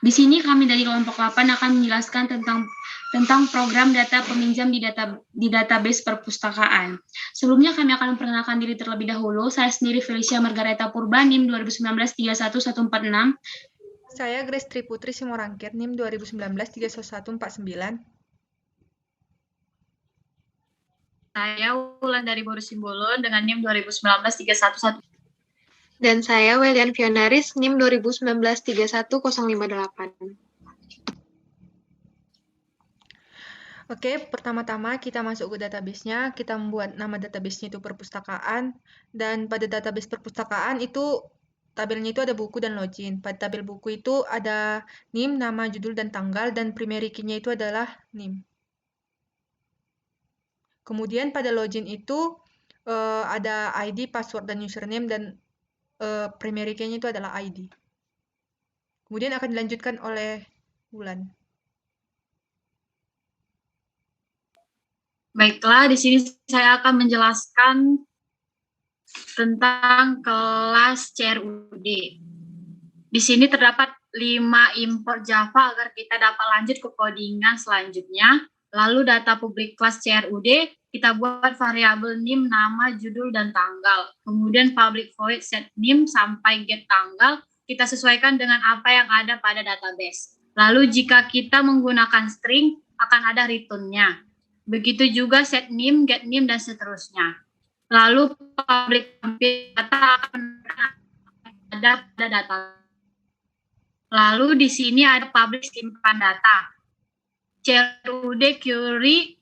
Di sini kami dari kelompok 8 akan menjelaskan tentang program data peminjam di database perpustakaan. Sebelumnya kami akan memperkenalkan diri terlebih dahulu. Saya sendiri Felicia Margareta Purba, NIM 2019-31146. Saya Grace Triputri Simorangkir, NIM 2019-31149. Saya Wulandari Boru Simbolon dengan NIM 2019-311. Dan saya Welian Fionaris, NIM 2019-31058. Oke, pertama-tama kita masuk ke database-nya, kita membuat nama database-nya itu perpustakaan, dan pada database perpustakaan itu tabelnya itu ada buku dan login. Pada tabel buku itu ada NIM, nama, judul, dan tanggal, dan primary key-nya itu adalah NIM. Kemudian pada login itu ada ID, password, dan username, dan primary key-nya itu adalah ID. Kemudian akan dilanjutkan oleh Wulan. Baiklah, di sini saya akan menjelaskan tentang kelas CRUD. Di sini terdapat 5 import Java agar kita dapat lanjut ke codingan selanjutnya. Lalu data publik kelas CRUD, kita buat variabel NIM, nama, judul, dan tanggal. Kemudian public void set NIM sampai get tanggal, kita sesuaikan dengan apa yang ada pada database. Lalu jika kita menggunakan string, akan ada return-nya. Begitu juga set NIM, get NIM, dan seterusnya. Lalu public data akan ada pada data. Lalu di sini ada public simpan data. CRUD query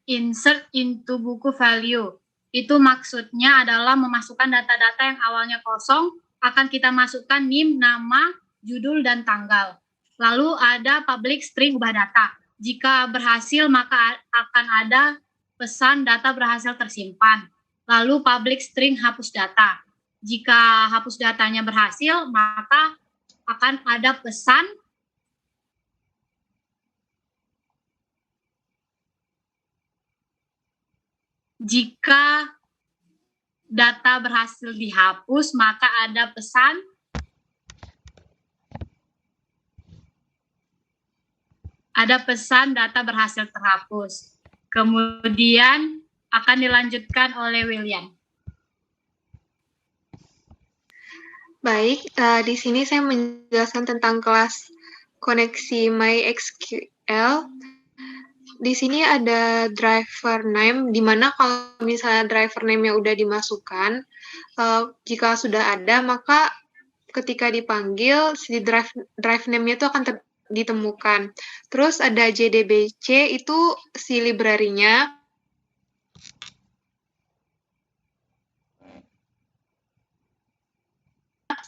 insert into buku value. Itu maksudnya adalah memasukkan data-data yang awalnya kosong, akan kita masukkan NIM, nama, judul, dan tanggal. Lalu ada public string ubah data. Jika berhasil, maka akan ada pesan data berhasil tersimpan. Lalu public string hapus data. Jika hapus datanya berhasil, maka akan ada pesan jika data berhasil dihapus, maka ada pesan data berhasil terhapus. Kemudian akan dilanjutkan oleh William. Baik, di sini saya menjelaskan tentang kelas koneksi MySQL. Di sini ada driver name, di mana kalau misalnya driver name-nya udah dimasukkan, jika sudah ada, maka ketika dipanggil, si drive name-nya itu akan ditemukan. Terus ada JDBC, itu si library-nya.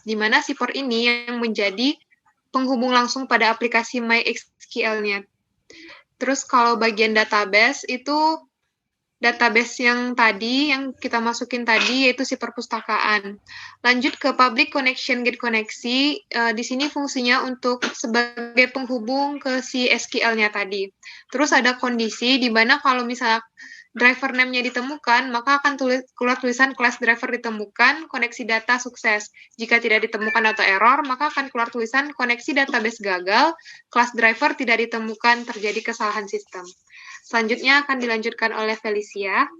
Di mana si port ini yang menjadi penghubung langsung pada aplikasi MySQL-nya. Terus kalau bagian database itu database yang tadi, yang kita masukin tadi, yaitu si perpustakaan. Lanjut ke public connection get koneksi, di sini fungsinya untuk sebagai penghubung ke si SQL-nya tadi. Terus ada kondisi di mana kalau misalnya driver name-nya ditemukan, maka akan keluar tulisan class driver ditemukan, koneksi data sukses. Jika tidak ditemukan atau error, maka akan keluar tulisan koneksi database gagal, class driver tidak ditemukan, terjadi kesalahan sistem. Selanjutnya akan dilanjutkan oleh Felicia.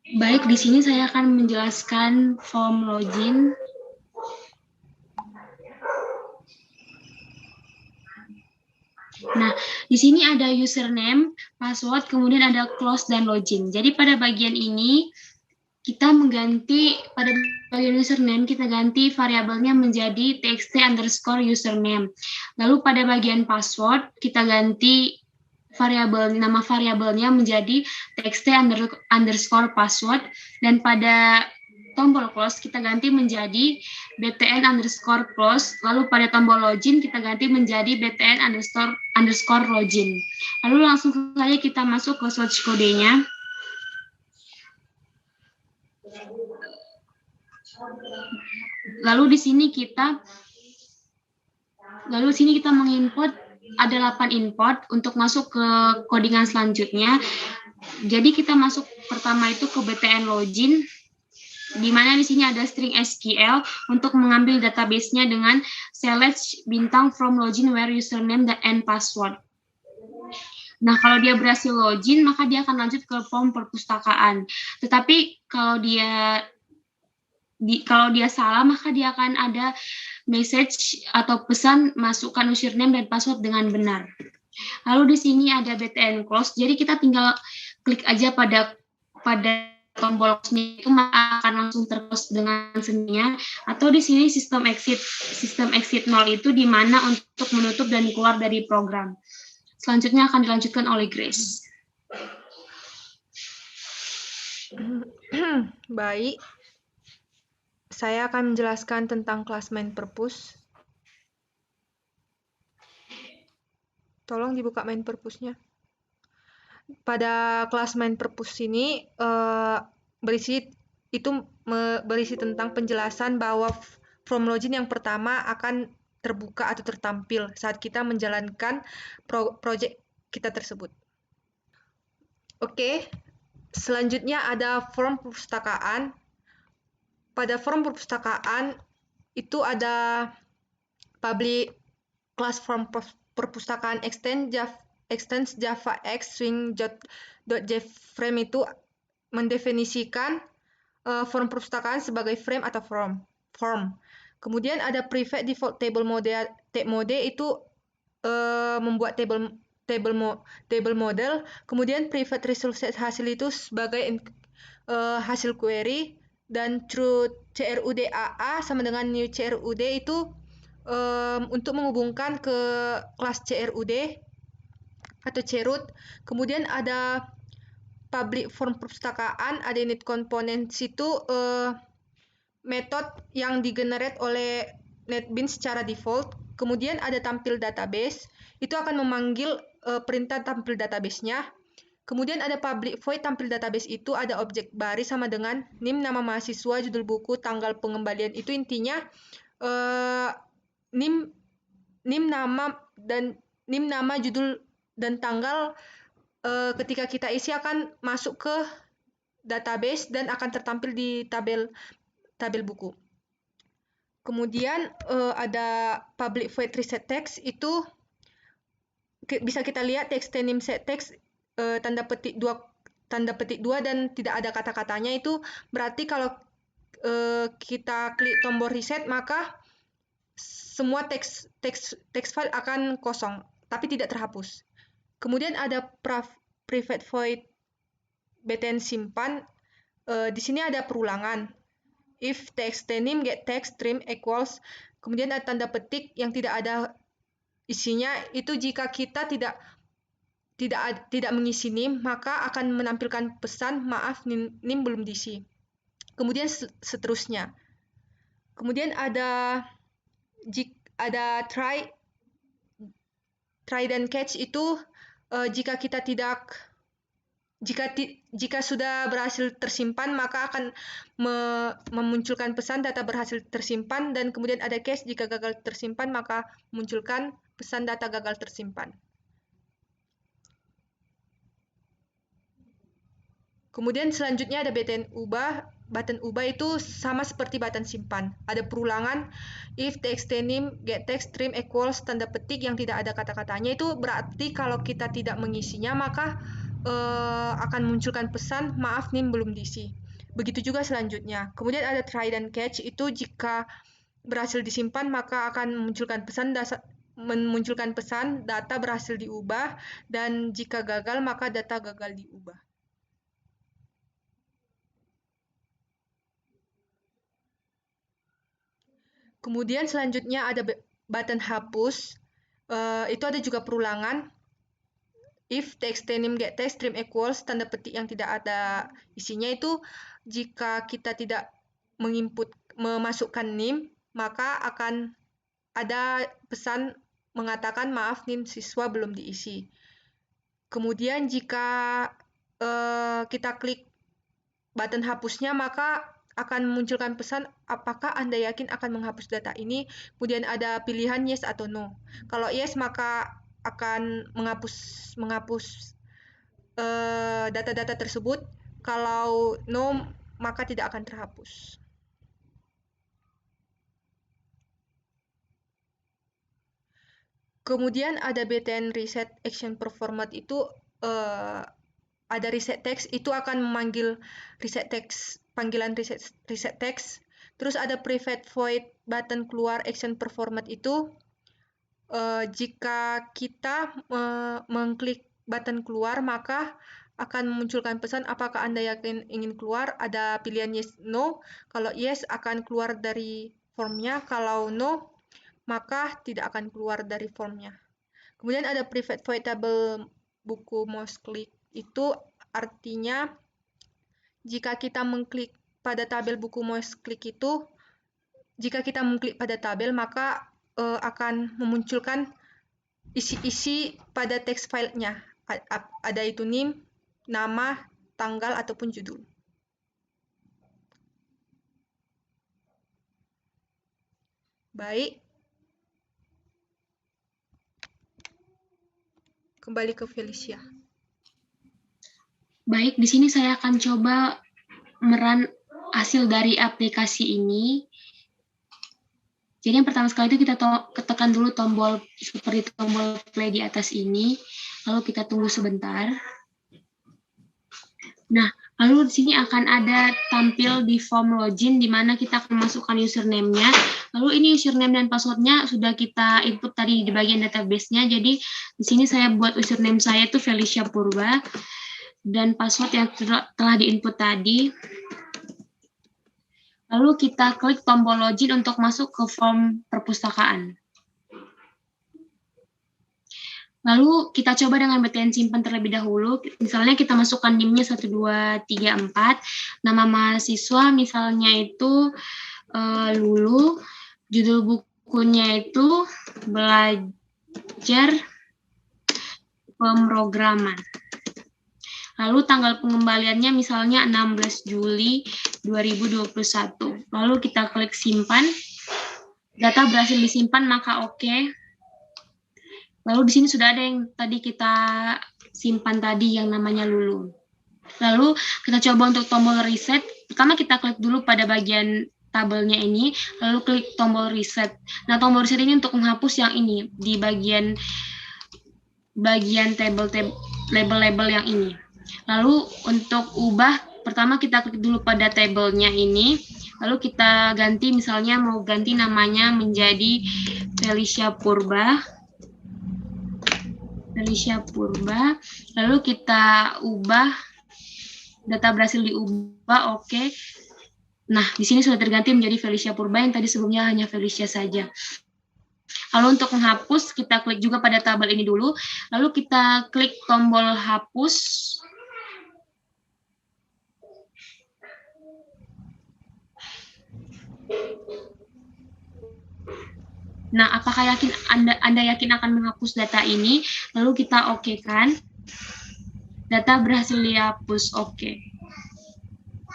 Baik, di sini saya akan menjelaskan form login. Nah, di sini ada username, password, kemudian ada close dan login. Jadi pada bagian ini kita mengganti, pada bagian username kita ganti variabelnya menjadi txt_username. Lalu pada bagian password kita ganti nama variabelnya menjadi txt_password, dan pada tombol close kita ganti menjadi btn_close, lalu pada tombol login kita ganti menjadi btn_login. Lalu langsung saja kita masuk ke source code-nya. Lalu di sini kita Lalu sini kita mengimport, ada 8 import untuk masuk ke codingan selanjutnya. Jadi kita masuk pertama itu ke btn login, di mana di sini ada string SQL untuk mengambil database-nya dengan select bintang from login where username and password. Nah, kalau dia berhasil login, maka dia akan lanjut ke form perpustakaan. Tetapi kalau dia salah, maka dia akan ada message atau pesan masukkan username dan password dengan benar. Lalu di sini ada btn close, jadi kita tinggal klik aja pada tombol close itu, maka akan langsung terclose dengan sendirinya. Atau di sini sistem exit 0 itu di mana untuk menutup dan keluar dari program. Selanjutnya akan dilanjutkan oleh Grace. Baik. Saya akan menjelaskan tentang kelas main purpose. Tolong dibuka main purpose-nya. Pada kelas main purpose ini berisi tentang penjelasan bahwa from login yang pertama akan terbuka atau tertampil saat kita menjalankan project kita tersebut. Oke, selanjutnya ada form perpustakaan. Pada form perpustakaan itu ada public class form perpustakaan extends JavaX string.jframe itu mendefinisikan form perpustakaan sebagai frame atau form. Kemudian ada private default table mode itu membuat table model. Kemudian private result set hasil itu sebagai hasil query, dan true CRUD AA sama dengan new CRUD itu untuk menghubungkan ke kelas CRUD atau CRUD. Kemudian ada public form perpustakaan, ada init components itu metode yang digenerate oleh NetBeans secara default. Kemudian ada tampil database, itu akan memanggil perintah tampil database-nya. Kemudian ada public void tampil database itu ada objek baris sama dengan NIM, nama mahasiswa, judul buku, tanggal pengembalian. Itu intinya NIM nama, judul dan tanggal ketika kita isi akan masuk ke database dan akan tertampil di tabel buku. Kemudian ada public void reset text, itu bisa kita lihat text name set text tanda petik 2 dan tidak ada kata-katanya. Itu berarti kalau kita klik tombol reset maka semua teks file akan kosong tapi tidak terhapus. Kemudian ada private void btn simpan. Di sini ada perulangan. If text name get text stream equals, kemudian ada tanda petik yang tidak ada isinya. Itu jika kita tidak mengisi NIM, maka akan menampilkan pesan maaf NIM belum diisi. Kemudian seterusnya. Kemudian ada try dan catch itu jika sudah berhasil tersimpan maka akan memunculkan pesan data berhasil tersimpan, dan kemudian ada catch jika gagal tersimpan maka munculkan pesan data gagal tersimpan. Kemudian selanjutnya ada button ubah. Button ubah itu sama seperti button simpan. Ada perulangan. If text name get text stream equals tanda petik yang tidak ada kata-katanya, itu berarti kalau kita tidak mengisinya maka akan munculkan pesan maaf NIM belum diisi. Begitu juga selanjutnya. Kemudian ada try dan catch, itu jika berhasil disimpan maka akan memunculkan pesan data berhasil diubah, dan jika gagal maka data gagal diubah. Kemudian selanjutnya ada button hapus. Itu ada juga perulangan. If text name get text stream equals tanda petik yang tidak ada isinya, itu jika kita tidak memasukkan NIM maka akan ada pesan mengatakan maaf NIM siswa belum diisi. Kemudian jika kita klik button hapusnya maka akan memunculkan pesan apakah Anda yakin akan menghapus data ini, kemudian ada pilihan yes atau no. Kalau yes maka akan menghapus data-data tersebut, kalau no maka tidak akan terhapus. Kemudian ada BTN reset action per format itu ada reset text itu akan memanggil reset text, panggilan reset text. Terus ada private void button keluar action per format itu jika kita mengklik button keluar maka akan memunculkan pesan apakah Anda yakin ingin keluar, ada pilihan yes no. Kalau yes akan keluar dari formnya, kalau no maka tidak akan keluar dari formnya. Kemudian ada private void table buku mouse click, itu artinya jika kita mengklik pada tabel buku mouse click itu, jika kita mengklik pada tabel maka akan memunculkan isi-isi pada text filenya, ada itu name, nama, tanggal, ataupun judul. Baik. Kembali ke Felicia. Baik, di sini saya akan coba meran hasil dari aplikasi ini. Jadi yang pertama sekali itu kita tekan dulu tombol seperti tombol play di atas ini, lalu kita tunggu sebentar. Nah, lalu di sini akan ada tampil di form login di mana kita akan masukkan username-nya. Lalu ini username dan password-nya sudah kita input tadi di bagian database-nya. Jadi di sini saya buat username saya itu Felicia Purba dan password yang telah diinput tadi. Lalu kita klik tombol login untuk masuk ke form perpustakaan. Lalu kita coba dengan BTN simpan terlebih dahulu. Misalnya kita masukkan NIM-nya 1234, nama mahasiswa misalnya itu Lulu, judul bukunya itu Belajar Pemrograman. Lalu tanggal pengembaliannya misalnya 16 Juli 2021. Lalu kita klik simpan. Data berhasil disimpan, maka oke. Lalu di sini sudah ada yang tadi kita simpan tadi yang namanya Lulu. Lalu kita coba untuk tombol reset. Pertama kita klik dulu pada bagian tabelnya ini, lalu klik tombol reset. Nah, tombol reset ini untuk menghapus yang ini di bagian label-label yang ini. Lalu untuk ubah, pertama kita klik dulu pada tabelnya ini, lalu kita ganti, misalnya mau ganti namanya menjadi Felicia Purba, lalu kita ubah, data berhasil diubah, oke. Nah, di sini sudah terganti menjadi Felicia Purba, yang tadi sebelumnya hanya Felicia saja. Lalu untuk menghapus, kita klik juga pada tabel ini dulu, lalu kita klik tombol hapus. Nah, apakah yakin Anda yakin akan menghapus data ini? Lalu kita oke-kan. Data berhasil dihapus, oke.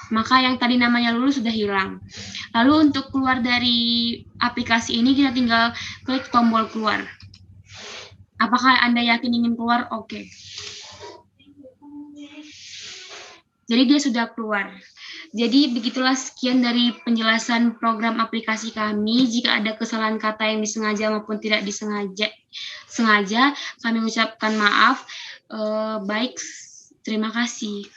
Maka yang tadi namanya Lulu sudah hilang. Lalu untuk keluar dari aplikasi ini, kita tinggal klik tombol keluar. Apakah Anda yakin ingin keluar? Oke. Jadi dia sudah keluar. Jadi begitulah sekian dari penjelasan program aplikasi kami. Jika ada kesalahan kata yang disengaja maupun tidak disengaja, kami ucapkan maaf. Baik, terima kasih.